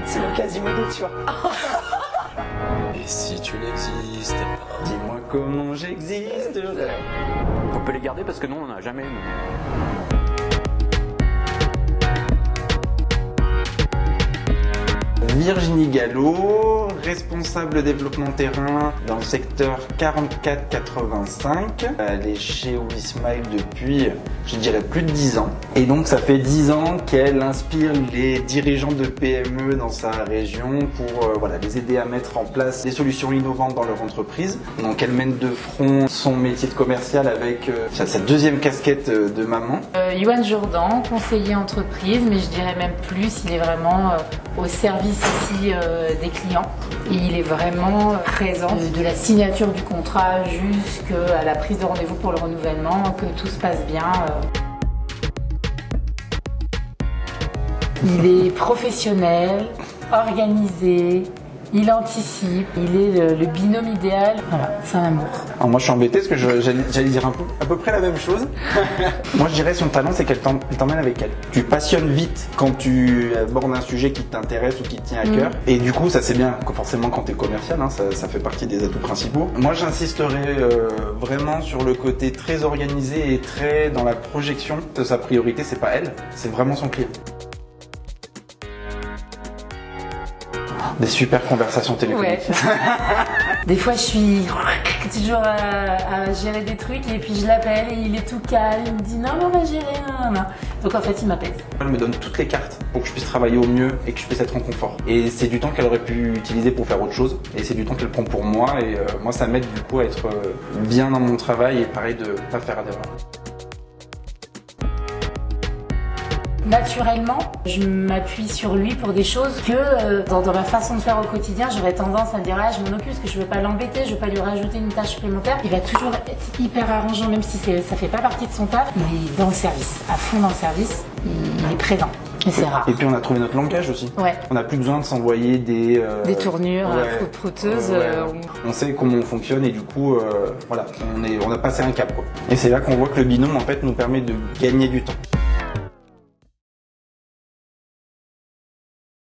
C'est mon Quasimodo, tu vois. Et si tu n'existes pas? Dis-moi comment j'existerais. On peut les garder parce que nous, on n'a jamais... Virginie Gallo, responsable développement terrain dans le secteur 44-85. Elle est chez WeSmile depuis, je dirais, plus de 10 ans. Et donc, ça fait 10 ans qu'elle inspire les dirigeants de PME dans sa région pour voilà, les aider à mettre en place des solutions innovantes dans leur entreprise. Donc, elle mène de front son métier de commercial avec sa deuxième casquette de maman. Yoann Jourdan, conseiller entreprise, mais je dirais même plus, il est vraiment au service ici des clients. Et il est vraiment présent de la signature du contrat jusqu'à la prise de rendez-vous pour le renouvellement, que tout se passe bien. Il est professionnel, organisé, il anticipe, il est le binôme idéal. Voilà, c'est un amour. Alors moi je suis embêté parce que j'allais dire à peu près la même chose. Moi je dirais son talent c'est qu'elle t'emmène avec elle. Tu passionnes vite quand tu abordes un sujet qui t'intéresse ou qui te tient à cœur. Et du coup ça c'est bien forcément quand tu es commercial, hein, ça fait partie des atouts principaux. Moi j'insisterai vraiment sur le côté très organisé et très dans la projection. Sa priorité c'est pas elle, c'est vraiment son client. Des super conversations téléphoniques. Ouais. Des fois, je suis toujours à gérer des trucs et puis je l'appelle et il est tout calme. Il me dit non, mais on va gérer. Non. Donc en fait, il m'appelle. Elle me donne toutes les cartes pour que je puisse travailler au mieux et que je puisse être en confort. Et c'est du temps qu'elle aurait pu utiliser pour faire autre chose. Et c'est du temps qu'elle prend pour moi. Et moi, ça m'aide du coup à être bien dans mon travail et pareil de pas faire d'erreur. Naturellement, je m'appuie sur lui pour des choses que dans ma façon de faire au quotidien, j'aurais tendance à me dire ah, je m'en occupe parce que je veux pas l'embêter, je veux pas lui rajouter une tâche supplémentaire. Il va toujours être hyper arrangeant même si ça fait pas partie de son taf. Il est dans le service, à fond dans le service, il est présent. Mais c'est rare. Et puis on a trouvé notre langage aussi. Ouais. On n'a plus besoin de s'envoyer des tournures prouteuses. On sait comment on fonctionne et du coup, voilà, on a passé un cap, quoi. Et c'est là qu'on voit que le binôme en fait nous permet de gagner du temps.